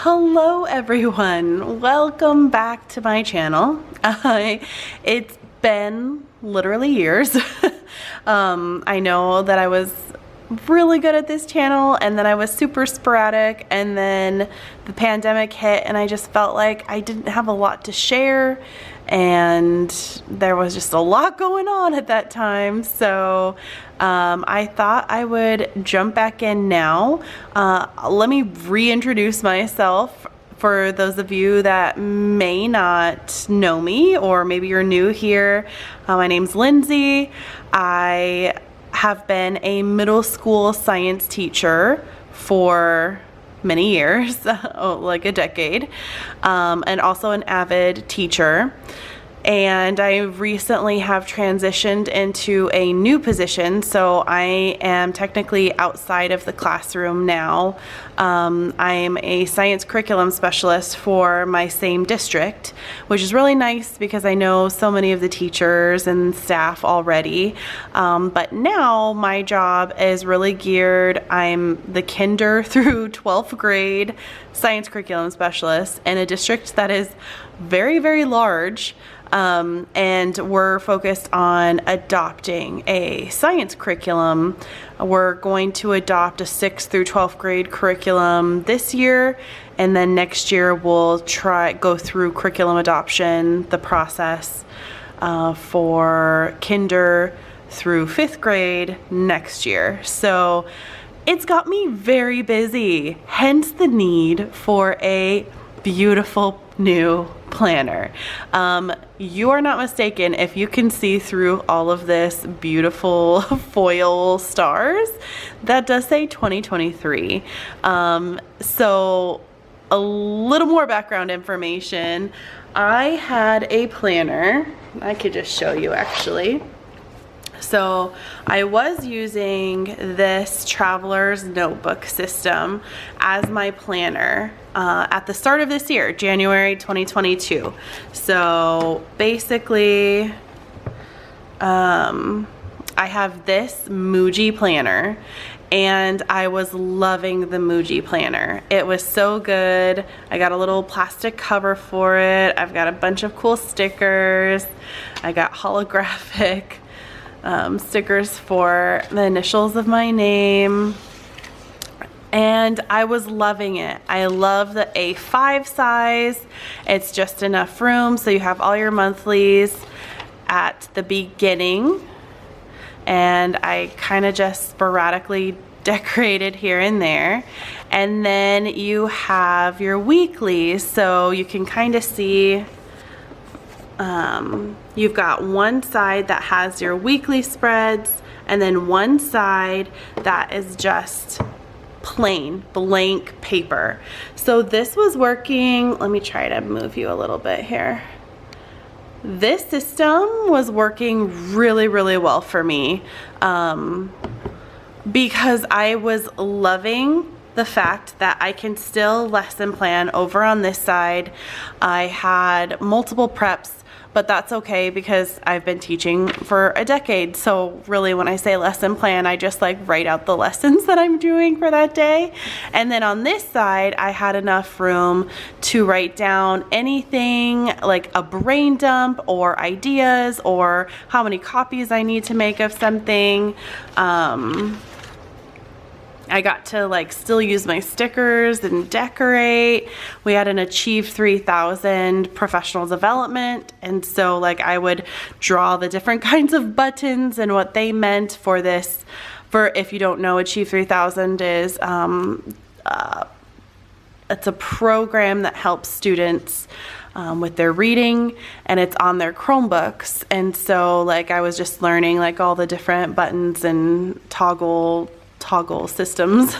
Hello everyone, welcome back to my channel. It's been literally years. I know that I was really good at this channel and then I was super sporadic, and then the pandemic hit and I just felt like I didn't have a lot to share, and there was just a lot going on at that time. So I thought I would jump back in now. Let me reintroduce myself for those of you that may not know me, or maybe you're new here. My name's Lindsay. I have been a middle school science teacher for many years, like a decade, and also an avid teacher. And I recently have transitioned into a new position, so I am technically outside of the classroom now. I'm a science curriculum specialist for my same district, which is really nice because I know so many of the teachers and staff already. But now my job is really geared. I'm the kinder through 12th grade science curriculum specialist in a district that is very, very large. And we're focused on adopting a science curriculum. We're going to adopt a 6th through 12th grade curriculum this year, and then next year we'll go through curriculum adoption, the process for kinder through 5th grade next year. So it's got me very busy, hence the need for a beautiful new planner. You are not mistaken if you can see through all of this beautiful foil stars. That does say 2023. So a little more background information. I had a planner. I could just show you actually. So I was using this Traveler's Notebook system as my planner at the start of this year, January 2022. So basically, I have this Muji planner, and I was loving the Muji planner. It was so good. I got a little plastic cover for it. I've got a bunch of cool stickers. I got holographic stickers for the initials of my name, and I was loving it. I love the A5 size. It's just enough room so you have all your monthlies at the beginning, and I kind of just sporadically decorated here and there, and then you have your weeklies, so you can kind of see you've got one side that has your weekly spreads, and then one side that is just plain blank paper. So this was working. Let me try to move you a little bit here. This system was working really, really well for me because I was loving the fact that I can still lesson plan over on this side. I had multiple preps, but that's okay because I've been teaching for a decade. So really when I say lesson plan, I just like write out the lessons that I'm doing for that day. And then on this side, I had enough room to write down anything like a brain dump or ideas or how many copies I need to make of something. I got to like still use my stickers and decorate. We had an Achieve 3000 professional development, and so like I would draw the different kinds of buttons and what they meant for this. For if you don't know, Achieve 3000 is it's a program that helps students with their reading, and it's on their Chromebooks. And so like I was just learning like all the different buttons and toggle systems.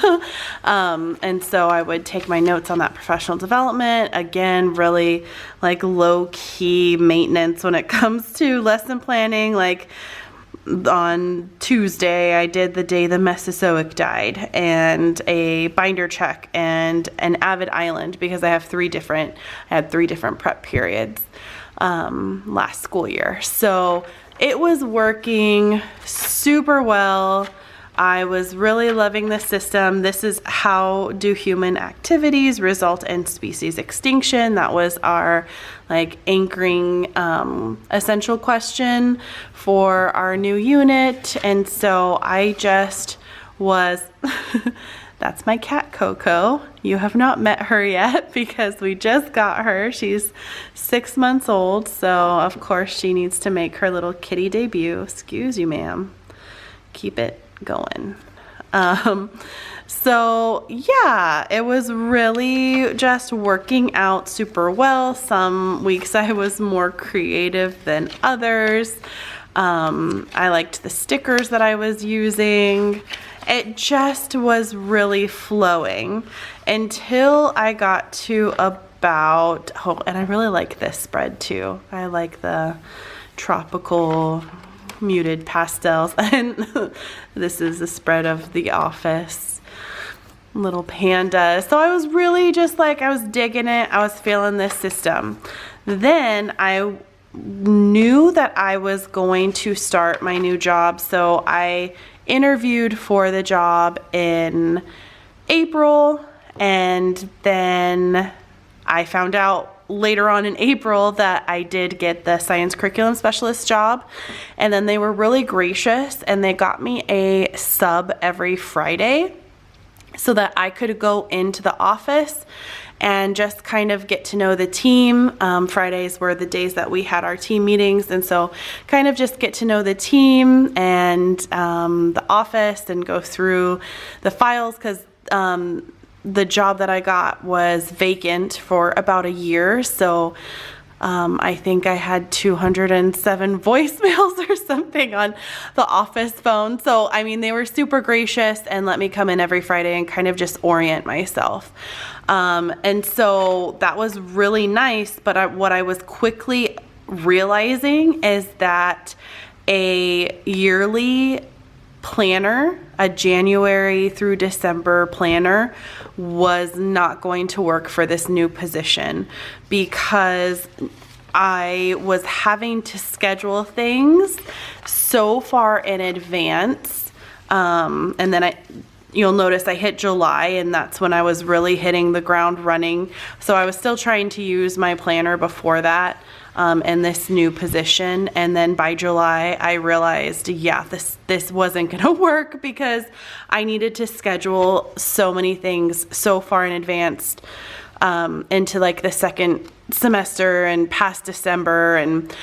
And so I would take my notes on that professional development. Again, really like low-key maintenance when it comes to lesson planning. Like on Tuesday, I did the day the Mesozoic died, and a binder check, and an avid island, because I had three different prep periods last school year. So it was working super well. I was really loving the system. This is how do human activities result in species extinction. That was our like anchoring essential question for our new unit. And so I just was, that's my cat Coco. You have not met her yet because we just got her. She's 6 months old. So of course she needs to make her little kitty debut. Excuse you, ma'am. Keep it going. So yeah, it was really just working out super well. Some weeks I was more creative than others. I liked the stickers that I was using. It just was really flowing until I got to about, oh, and I really like this spread too. I like the tropical muted pastels, and this is the spread of The Office, little panda. So I was really just like, I was digging it. I was feeling this system. Then I knew that I was going to start my new job. So I interviewed for the job in April, and then I found out later on in April that I did get the science curriculum specialist job, and then they were really gracious and they got me a sub every Friday so that I could go into the office and just kind of get to know the team. Fridays were the days that we had our team meetings, and so kind of just get to know the team and the office and go through the files, because the job that I got was vacant for about a year. So I think I had 207 voicemails or something on the office phone. So, I mean, they were super gracious and let me come in every Friday and kind of just orient myself. And so that was really nice. But what I was quickly realizing is that a yearly planner, a January through December planner, was not going to work for this new position, because I was having to schedule things so far in advance. And then you'll notice I hit July, and that's when I was really hitting the ground running. So I was still trying to use my planner before that. In this new position, and then by July I realized, yeah, this wasn't gonna work, because I needed to schedule so many things so far in advance into like the second semester and past December, and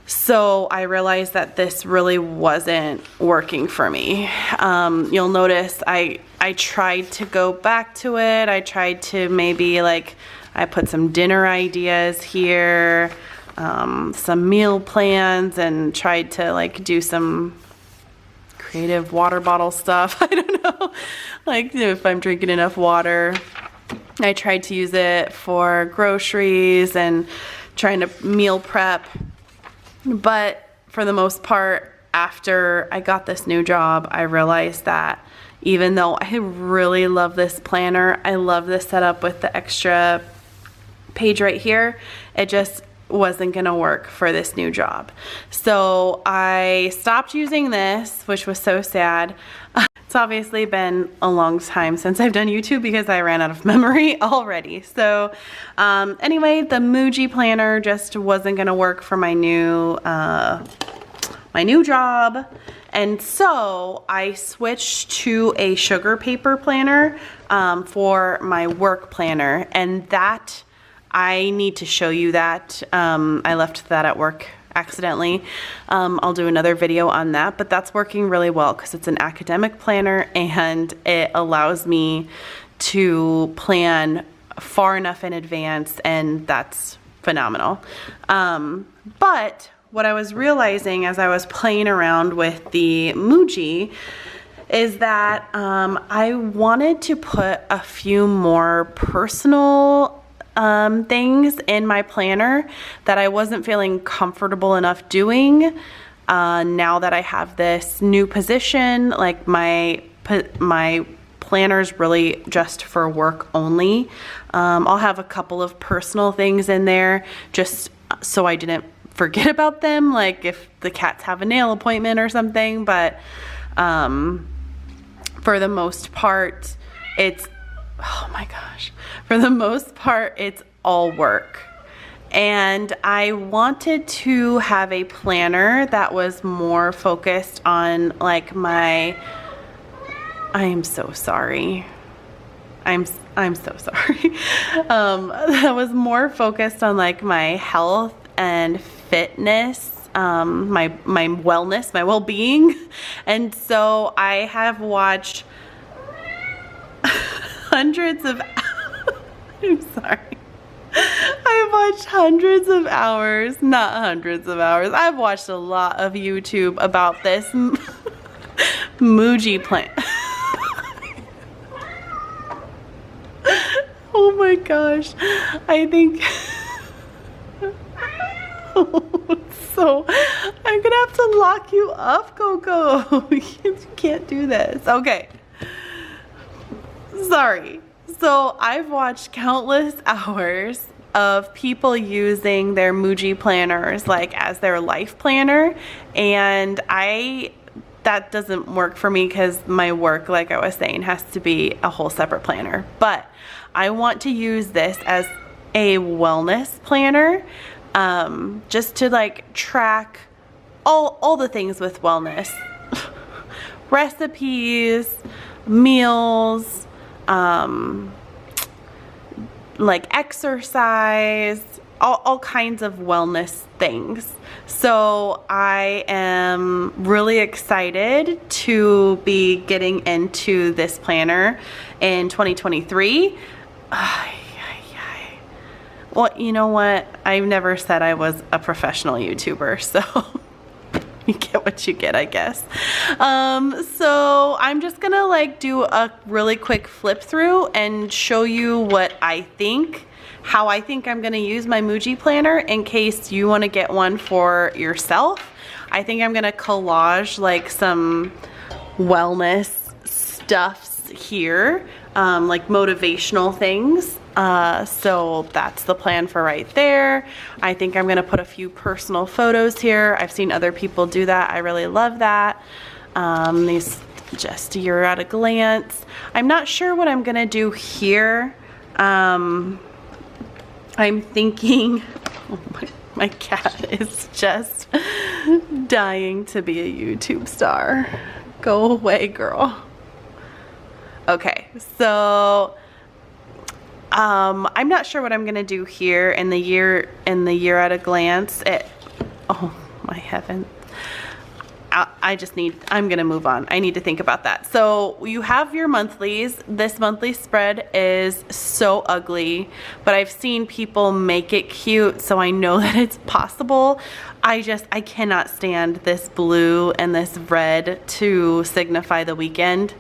so I realized that this really wasn't working for me. You'll notice I tried to go back to it. I tried to maybe like, I put some dinner ideas here, some meal plans, and tried to like do some creative water bottle stuff. I don't know, like if I'm drinking enough water. I tried to use it for groceries and trying to meal prep. But for the most part, after I got this new job, I realized that even though I really love this planner, I love this setup with the extra page right here, it just wasn't gonna work for this new job. So I stopped using this, which was so sad. It's obviously been a long time since I've done YouTube because I ran out of memory already. So anyway, the Muji planner just wasn't gonna work for my new job. And so I switched to a sugar paper planner for my work planner, and that I need to show you that. I left that at work accidentally. I'll do another video on that, but that's working really well because it's an academic planner and it allows me to plan far enough in advance, and that's phenomenal. But what I was realizing as I was playing around with the Muji is that I wanted to put a few more personal things in my planner that I wasn't feeling comfortable enough doing now that I have this new position. Like my planner's really just for work only. I'll have a couple of personal things in there just so I didn't forget about them, like if the cats have a nail appointment or something, but for the most part, it's, oh my gosh, for the most part, it's all work. And I wanted to have a planner that was more focused on like I am so sorry. I'm so sorry. That was more focused on like my health and fitness, my wellness, my well-being. And so I have watched hundreds of I'm sorry. I've watched hundreds of hours, not hundreds of hours. I've watched a lot of YouTube about this Muji Planner. Oh my gosh. I think so I'm gonna have to lock you up, Coco. You can't do this. Okay. Sorry. So I've watched countless hours of people using their Muji planners like as their life planner, and that doesn't work for me because my work, like I was saying, has to be a whole separate planner. But I want to use this as a wellness planner, just to like track all the things with wellness. Recipes, meals, like exercise, all kinds of wellness things. So I am really excited to be getting into this planner in 2023. Well, you know what? I've never said I was a professional YouTuber, so you get what you get, I guess. So I'm just gonna like do a really quick flip through and show you what I think, how I think I'm gonna use my Muji planner in case you wanna get one for yourself. I think I'm gonna collage like some wellness stuffs here, like motivational things. So that's the plan for right there. I think I'm gonna put a few personal photos here. I've seen other people do that. I really love that. These just a year at a glance. I'm not sure what I'm gonna do here. I'm thinking, oh my cat is just dying to be a YouTube star. Go away, girl. Okay, so I'm not sure what I'm gonna do here in the year at a glance. Oh my heaven. I'm gonna move on. I need to think about that. So you have your monthlies. This monthly spread is so ugly, but I've seen people make it cute, so I know that it's possible. I cannot stand this blue and this red to signify the weekend.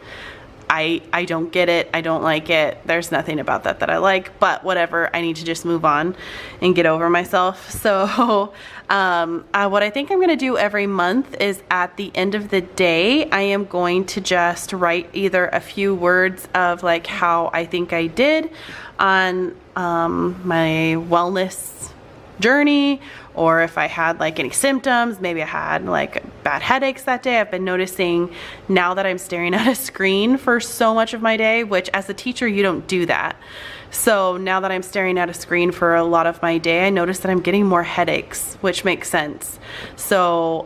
I don't get it. I don't like it. There's nothing about that I like, but whatever. I need to just move on and get over myself. So what I think I'm going to do every month is at the end of the day, I am going to just write either a few words of like how I think I did on my wellness journey, or if I had like any symptoms. Maybe I had like bad headaches that day. I've been noticing now that I'm staring at a screen for so much of my day, which as a teacher you don't do that. So now that I'm staring at a screen for a lot of my day, I notice that I'm getting more headaches, which makes sense. So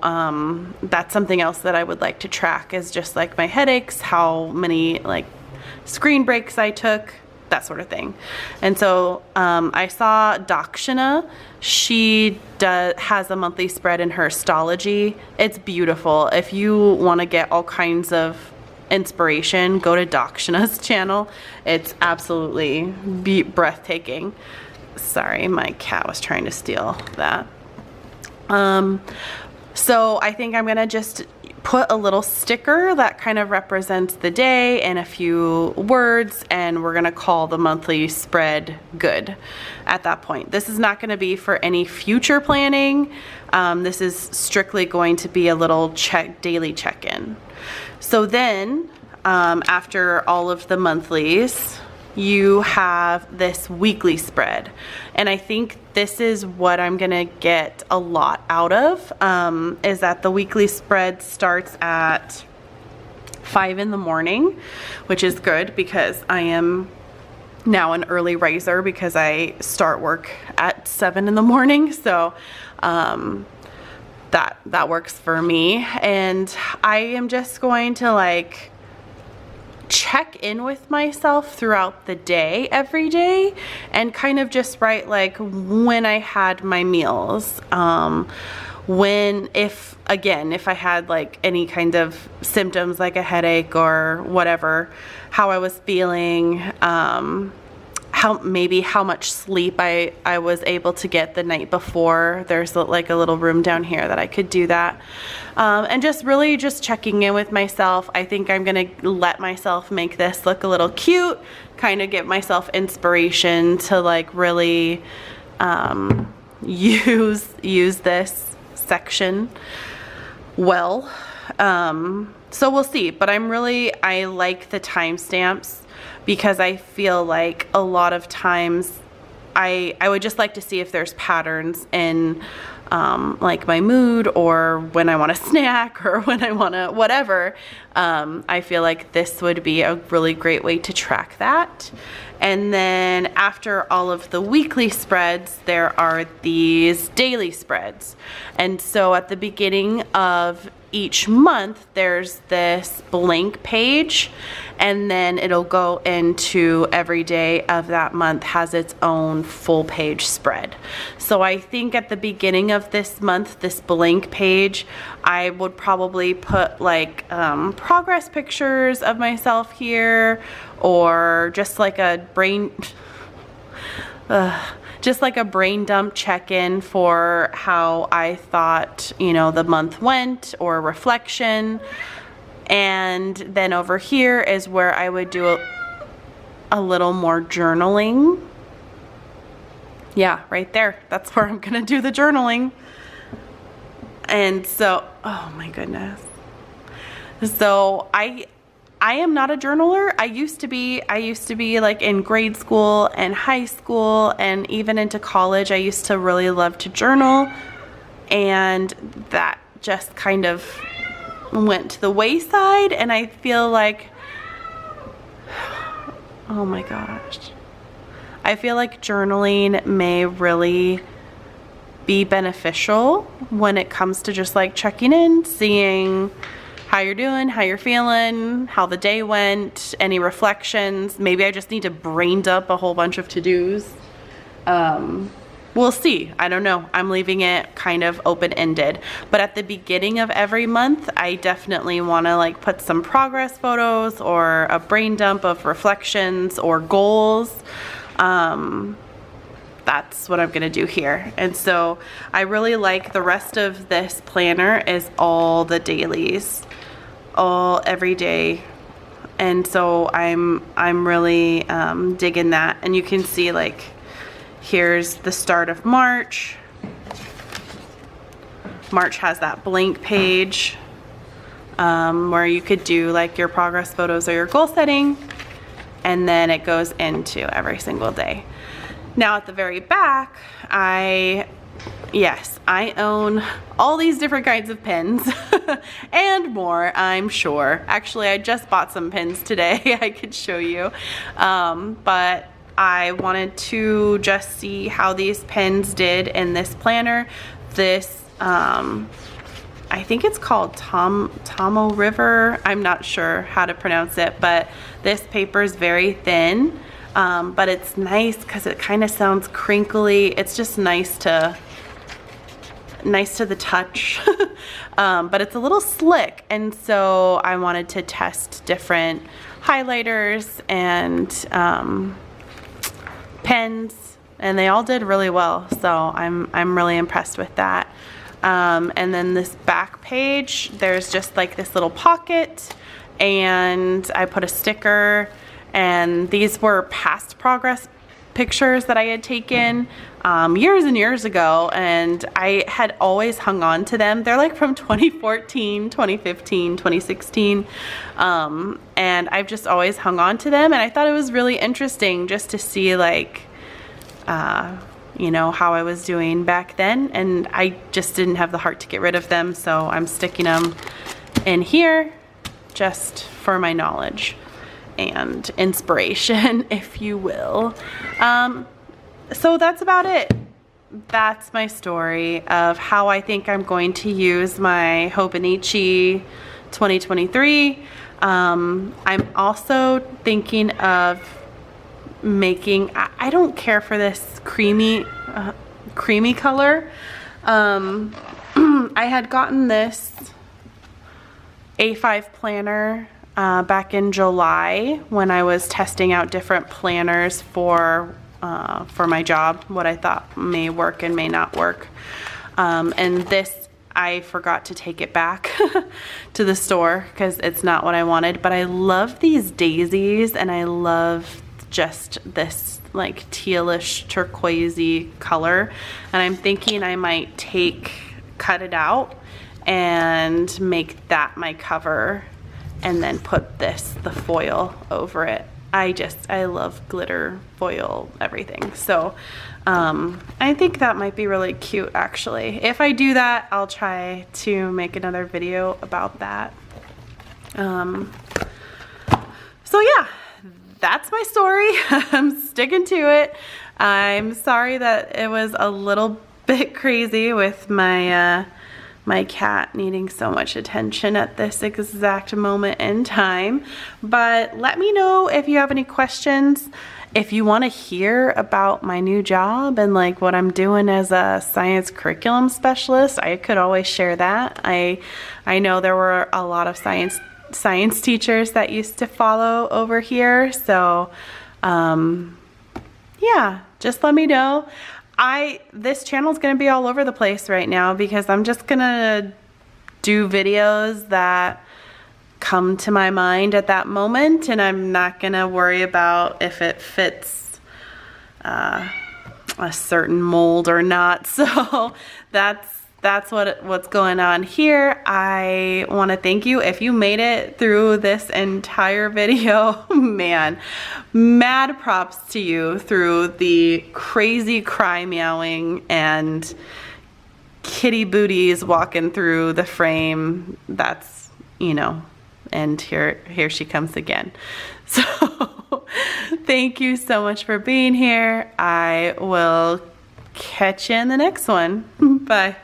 that's something else that I would like to track, is just like my headaches, how many like screen breaks I took, that sort of thing. And so I saw Dakshina. She has a monthly spread in her astrology. It's beautiful. If you want to get all kinds of inspiration, go to Dakshina's channel. It's absolutely breathtaking. Sorry, my cat was trying to steal that. So I think I'm gonna just put a little sticker that kind of represents the day and a few words, and we're gonna call the monthly spread good at that point. This is not gonna be for any future planning. This is strictly going to be a little daily check-in. So then after all of the monthlies, you have this weekly spread, and I think this is what I'm gonna get a lot out of, is that the weekly spread starts at 5 in the morning, which is good because I am now an early riser because I start work at 7 in the morning. So that works for me. And I am just going to like check in with myself throughout the day every day and kind of just write like when I had my meals, if I had like any kind of symptoms like a headache or whatever, how I was feeling, how much sleep I was able to get the night before. There's like a little room down here that I could do that. And just really just checking in with myself. I think I'm gonna let myself make this look a little cute, kind of give myself inspiration to like really use this section well. So we'll see, but I like the timestamps because I feel like a lot of times I would just like to see if there's patterns in like my mood or when I want a snack or when I want to whatever. I feel like this would be a really great way to track that. And then after all of the weekly spreads, there are these daily spreads. And so at the beginning of each month, there's this blank page, and then it'll go into every day of that month has its own full page spread. So I think at the beginning of this month, this blank page, I would probably put like progress pictures of myself here, or just like a brain dump check-in for how I thought, the month went, or reflection. And then over here is where I would do a little more journaling. Yeah, right there. That's where I'm gonna do the journaling. And so, oh my goodness. So I am not a journaler. I used to be like in grade school and high school and even into college. I used to really love to journal, and that just kind of went to the wayside. And I feel like, oh my gosh, I feel like journaling may really be beneficial when it comes to just like checking in, seeing how you're doing, how you're feeling, how the day went, any reflections. Maybe I just need to brain dump a whole bunch of to-dos. We'll see. I don't know. I'm leaving it kind of open-ended. But at the beginning of every month, I definitely want to like put some progress photos or a brain dump of reflections or goals. That's what I'm gonna do here. And so I really like the rest of this planner is all the dailies, all every day. And so I'm really digging that. And you can see like here's the start of March. March has that blank page where you could do like your progress photos or your goal setting, and then it goes into every single day. Now at the very back, yes, I own all these different kinds of pens and more, I'm sure. Actually, I just bought some pens today I could show you. But I wanted to just see how these pens did in this planner. This, I think it's called Tomo River. I'm not sure how to pronounce it, but this paper is very thin. But it's nice because it kind of sounds crinkly. It's just nice to the touch. But it's a little slick, and so I wanted to test different highlighters and pens, and they all did really well. So I'm really impressed with that. And then this back page, there's just like this little pocket, and I put a sticker. And these were past progress pictures that I had taken years and years ago, and I had always hung on to them. They're like from 2014, 2015, 2016, and I've just always hung on to them, and I thought it was really interesting just to see like how I was doing back then, and I just didn't have the heart to get rid of them, so I'm sticking them in here. just for my knowledge and inspiration, if you will. So that's about it. That's my story of how I think I'm going to use my Hobonichi 2023. I'm also thinking of making, I don't care for this creamy color. I had gotten this A5 planner back in July when I was testing out different planners for my job, what I thought may work and may not work. And this, I forgot to take it back to the store because it's not what I wanted, but I love these daisies and I love just this like tealish turquoisey color, and I'm thinking I might cut it out and make that my cover and then put the foil over it. I love glitter, foil, everything. So I think that might be really cute actually. If I do that, I'll try to make another video about that. So yeah, that's my story. I'm sticking to it. I'm sorry that it was a little bit crazy with my my cat needing so much attention at this exact moment in time. But let me know if you have any questions. If you want to hear about my new job and like what I'm doing as a science curriculum specialist, I could always share that. I know there were a lot of science teachers that used to follow over here. So yeah, just let me know. This channel is going to be all over the place right now because I'm just going to do videos that come to my mind at that moment, and I'm not going to worry about if it fits a certain mold or not. So that's what's going on here. I want to thank you if you made it through this entire video. Man, mad props to you through the crazy cry meowing and kitty booties walking through the frame. That's, you know, and here she comes again. So thank you so much for being here. I will catch you in the next one. Bye.